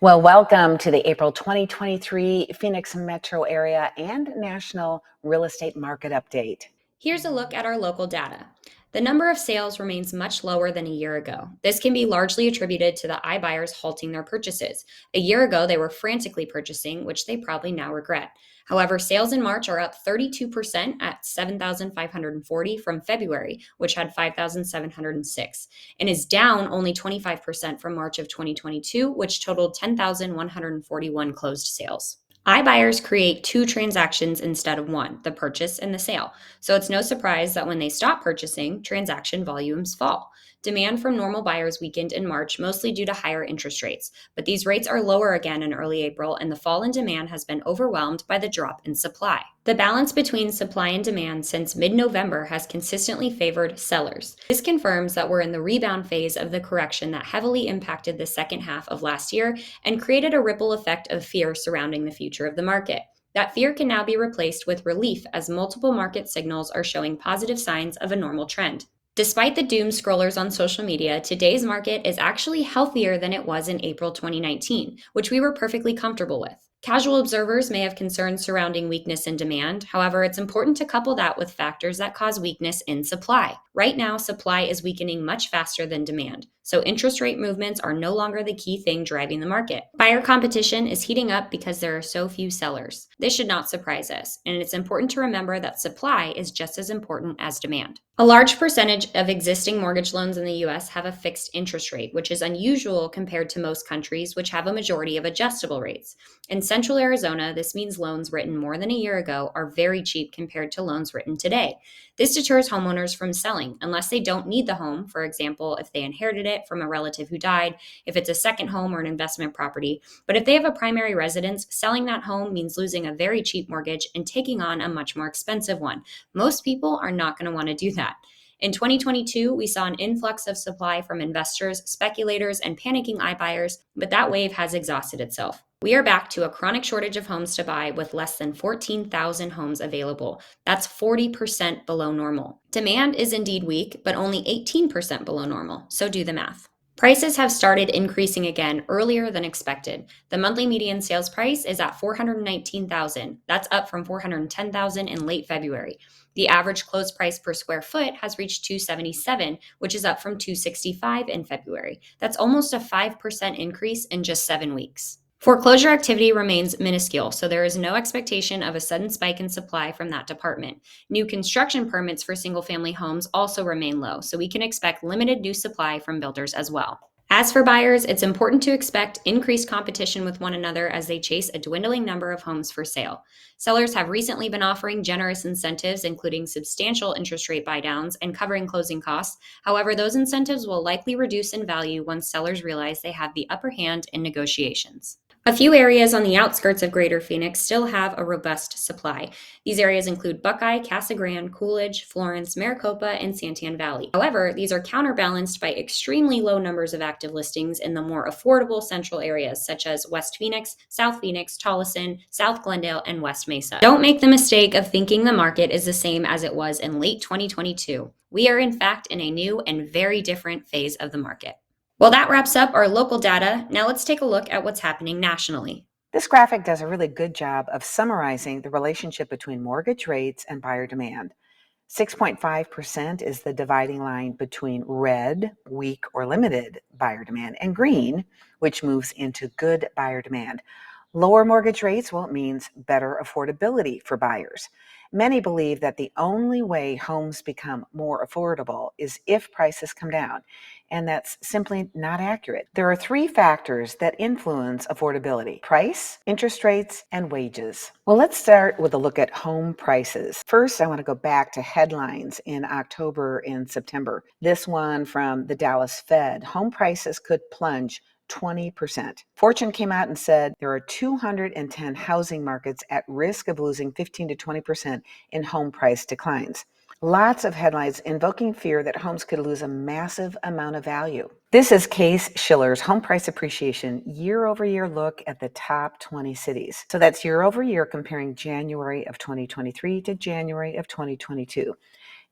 Well, welcome to the April 2023 Phoenix Metro Area and National Real Estate Market Update. Here's a look at our local data. The number of sales remains much lower than a year ago. This can be largely attributed to the iBuyers halting their purchases. A year ago, they were frantically purchasing, which they probably now regret. However, sales in March are up 32% at 7,540 from February, which had 5,706, and is down only 25% from March of 2022, which totaled 10,141 closed sales. iBuyers create two transactions instead of one, the purchase and the sale. So it's no surprise that when they stop purchasing, transaction volumes fall. Demand from normal buyers weakened in March, mostly due to higher interest rates. But these rates are lower again in early April, and the fall in demand has been overwhelmed by the drop in supply. The balance between supply and demand since mid-November has consistently favored sellers. This confirms that we're in the rebound phase of the correction that heavily impacted the second half of last year and created a ripple effect of fear surrounding the future of the market. That fear can now be replaced with relief as multiple market signals are showing positive signs of a normal trend. Despite the doom scrollers on social media, today's market is actually healthier than it was in April 2019, which we were perfectly comfortable with. Casual observers may have concerns surrounding weakness in demand. However, it's important to couple that with factors that cause weakness in supply. Right now, supply is weakening much faster than demand, so interest rate movements are no longer the key thing driving the market. Buyer competition is heating up because there are so few sellers. This should not surprise us, and it's important to remember that supply is just as important as demand. A large percentage of existing mortgage loans in the US have a fixed interest rate, which is unusual compared to most countries, which have a majority of adjustable rates. In Central Arizona, this means loans written more than a year ago are very cheap compared to loans written today. This deters homeowners from selling unless they don't need the home, for example, if they inherited it from a relative who died, if it's a second home or an investment property. But if they have a primary residence, selling that home means losing a very cheap mortgage and taking on a much more expensive one. Most people are not going to want to do that. In 2022, we saw an influx of supply from investors, speculators, and panicking iBuyers, but that wave has exhausted itself. We are back to a chronic shortage of homes to buy with less than 14,000 homes available. That's 40% below normal. Demand is indeed weak, but only 18% below normal, so do the math. Prices have started increasing again earlier than expected. The monthly median sales price is at $419,000. That's up from $410,000 in late February. The average close price per square foot has reached $277, which is up from $265 in February. That's almost a 5% increase in just 7 weeks. Foreclosure activity remains minuscule, so there is no expectation of a sudden spike in supply from that department. New construction permits for single-family homes also remain low, so we can expect limited new supply from builders as well. As for buyers, it's important to expect increased competition with one another as they chase a dwindling number of homes for sale. Sellers have recently been offering generous incentives, including substantial interest rate buydowns and covering closing costs. However, those incentives will likely reduce in value once sellers realize they have the upper hand in negotiations. A few areas on the outskirts of Greater Phoenix still have a robust supply. These areas include Buckeye, Casa Grande, Coolidge, Florence, Maricopa, and Santan Valley. However, these are counterbalanced by extremely low numbers of active listings in the more affordable central areas such as West Phoenix, South Phoenix, Tolleson, South Glendale, and West Mesa. Don't make the mistake of thinking the market is the same as it was in late 2022. We are in fact in a new and very different phase of the market. Well, that wraps up our local data. Now let's take a look at what's happening nationally. This graphic does a really good job of summarizing the relationship between mortgage rates and buyer demand. 6.5% is the dividing line between red, weak or limited buyer demand, and green, which moves into good buyer demand. Lower mortgage rates, well, it means better affordability for buyers. Many believe that the only way homes become more affordable is if prices come down, and that's simply not accurate. There are three factors that influence affordability: price, interest rates, and wages. Well, let's start with a look at home prices. First, I want to go back to headlines in October and September. This one from the Dallas Fed: home prices could plunge 20%. Fortune came out and said there are 210 housing markets at risk of losing 15 to 20% in home price declines. Lots of headlines invoking fear that homes could lose a massive amount of value. This is Case-Shiller's home price appreciation year-over-year look at the top 20 cities. So that's year over year comparing January of 2023 to January of 2022.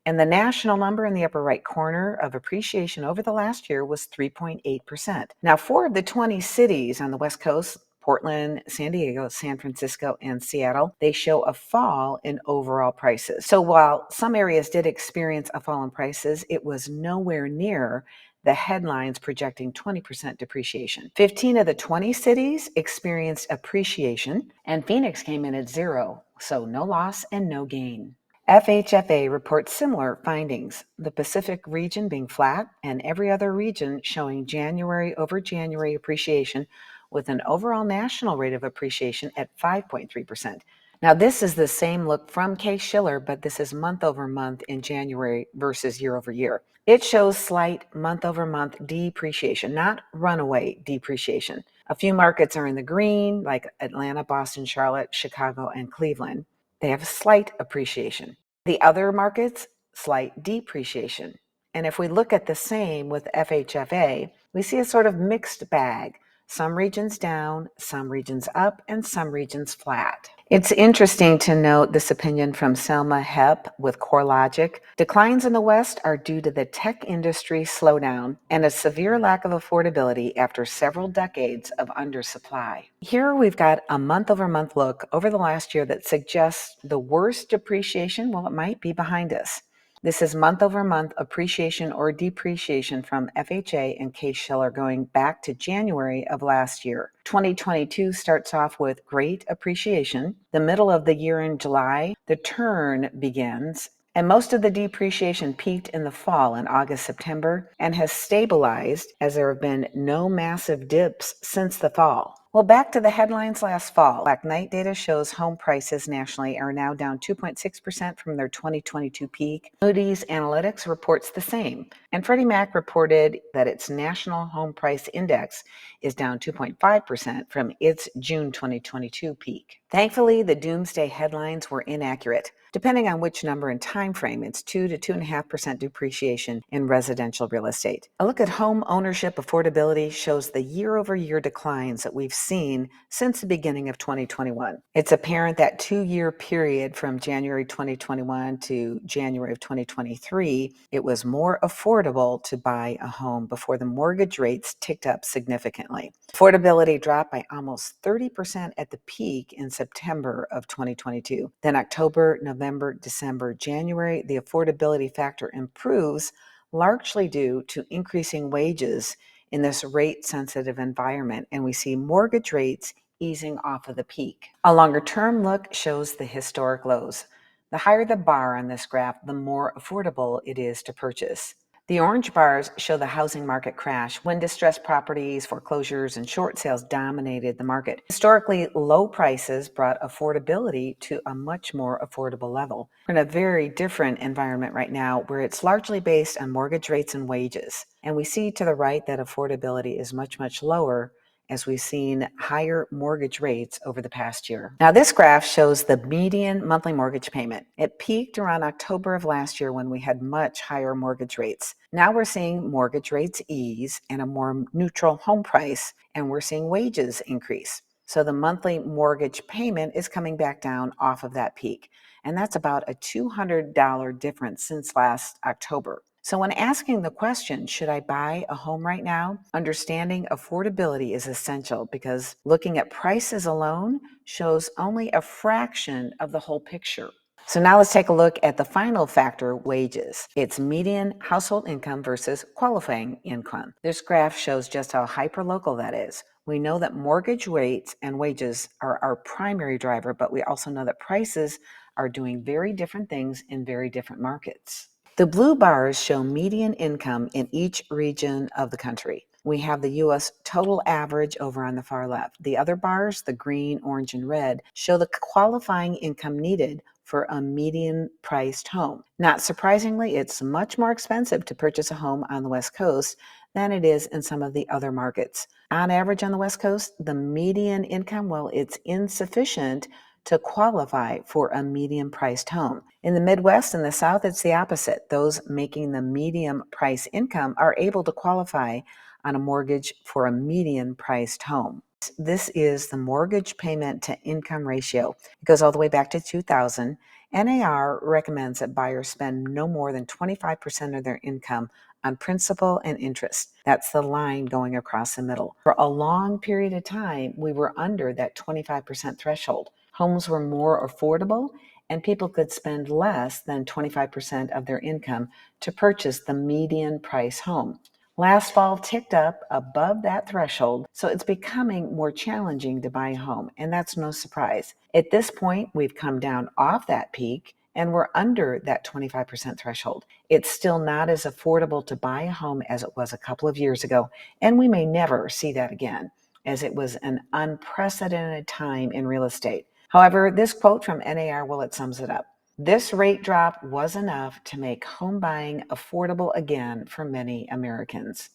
And the national number in the upper right corner of appreciation over the last year was 3.8%. Now, 4 of the 20 cities on the West Coast, Portland, San Diego, San Francisco, and Seattle, they show a fall in overall prices. So while some areas did experience a fall in prices, it was nowhere near the headlines projecting 20% depreciation. 15 of the 20 cities experienced appreciation, and Phoenix came in at 0, so no loss and no gain. FHFA reports similar findings, the Pacific region being flat and every other region showing January over January appreciation with an overall national rate of appreciation at 5.3%. Now, this is the same look from Case-Shiller, but this is month over month in January versus year over year. It shows slight month over month depreciation, not runaway depreciation. A few markets are in the green, like Atlanta, Boston, Charlotte, Chicago, and Cleveland. They have slight appreciation. The other markets, slight depreciation. And if we look at the same with FHFA, we see a sort of mixed bag. Some regions down, some regions up, and some regions flat. It's interesting to note this opinion from Selma Hepp with CoreLogic. Declines in the West are due to the tech industry slowdown and a severe lack of affordability after several decades of undersupply. Here we've got a month-over-month look over the last year that suggests the worst depreciation, well, it might be behind us. This is month-over-month appreciation or depreciation from FHA and Case-Shiller going back to January of last year. 2022 starts off with great appreciation. The middle of the year in July, the turn begins, and most of the depreciation peaked in the fall in August, September, and has stabilized as there have been no massive dips since the fall. Well, back to the headlines last fall. Black Knight data shows home prices nationally are now down 2.6% from their 2022 peak. Moody's Analytics reports the same. And Freddie Mac reported that its national home price index is down 2.5% from its June 2022 peak. Thankfully, the doomsday headlines were inaccurate. Depending on which number and time frame, it's 2 to 2.5% depreciation in residential real estate. A look at home ownership affordability shows the year-over-year declines that we've seen since the beginning of 2021. It's apparent that 2-year period from January 2021 to January of 2023, it was more affordable to buy a home before the mortgage rates ticked up significantly. Affordability dropped by almost 30% at the peak in September of 2022. Then October, November, December, January, the affordability factor improves, largely due to increasing wages in this rate-sensitive environment, and we see mortgage rates easing off of the peak. A longer-term look shows the historic lows. The higher the bar on this graph, the more affordable it is to purchase. The orange bars show the housing market crash when distressed properties, foreclosures, and short sales dominated the market. Historically, low prices brought affordability to a much more affordable level. We're in a very different environment right now where it's largely based on mortgage rates and wages. And we see to the right that affordability is much, much lower as we've seen higher mortgage rates over the past year. Now, this graph shows the median monthly mortgage payment. It peaked around October of last year when we had much higher mortgage rates. Now we're seeing mortgage rates ease and a more neutral home price, and we're seeing wages increase. So the monthly mortgage payment is coming back down off of that peak. And that's about a $200 difference since last October. So when asking the question, should I buy a home right now? Understanding affordability is essential because looking at prices alone shows only a fraction of the whole picture. So now let's take a look at the final factor, wages. It's median household income versus qualifying income. This graph shows just how hyperlocal that is. We know that mortgage rates and wages are our primary driver, but we also know that prices are doing very different things in very different markets. The blue bars show median income in each region of the country. We have the U.S. total average over on the far left. The other bars, the green, orange, and red, show the qualifying income needed for a median-priced home. Not surprisingly, it's much more expensive to purchase a home on the West Coast than it is in some of the other markets. On average on the West Coast, the median income, well, it's insufficient to qualify for a medium-priced home. In the Midwest and the South, it's the opposite. Those making the medium price income are able to qualify on a mortgage for a median-priced home. This is the mortgage payment to income ratio. It goes all the way back to 2000. NAR recommends that buyers spend no more than 25% of their income on principal and interest. That's the line going across the middle. For a long period of time, we were under that 25% threshold. Homes were more affordable, and people could spend less than 25% of their income to purchase the median price home. Last fall ticked up above that threshold, so it's becoming more challenging to buy a home, and that's no surprise. At this point, we've come down off that peak and we're under that 25% threshold. It's still not as affordable to buy a home as it was a couple of years ago, and we may never see that again, as it was an unprecedented time in real estate. However, this quote from NAR, well, it sums it up. This rate drop was enough to make home buying affordable again for many Americans.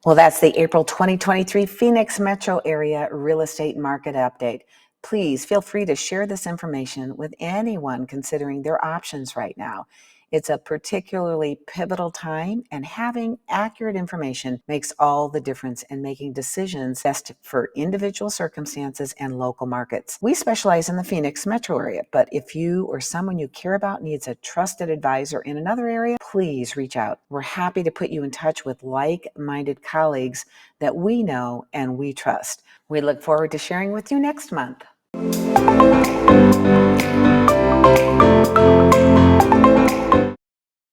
Well, that's the April 2023 Phoenix metro area real estate market update. Please feel free to share this information with anyone considering their options right now. It's a particularly pivotal time, and having accurate information makes all the difference in making decisions best for individual circumstances and local markets. We specialize in the Phoenix metro area, but if you or someone you care about needs a trusted advisor in another area, please reach out. We're happy to put you in touch with like-minded colleagues that we know and we trust. We look forward to sharing with you next month.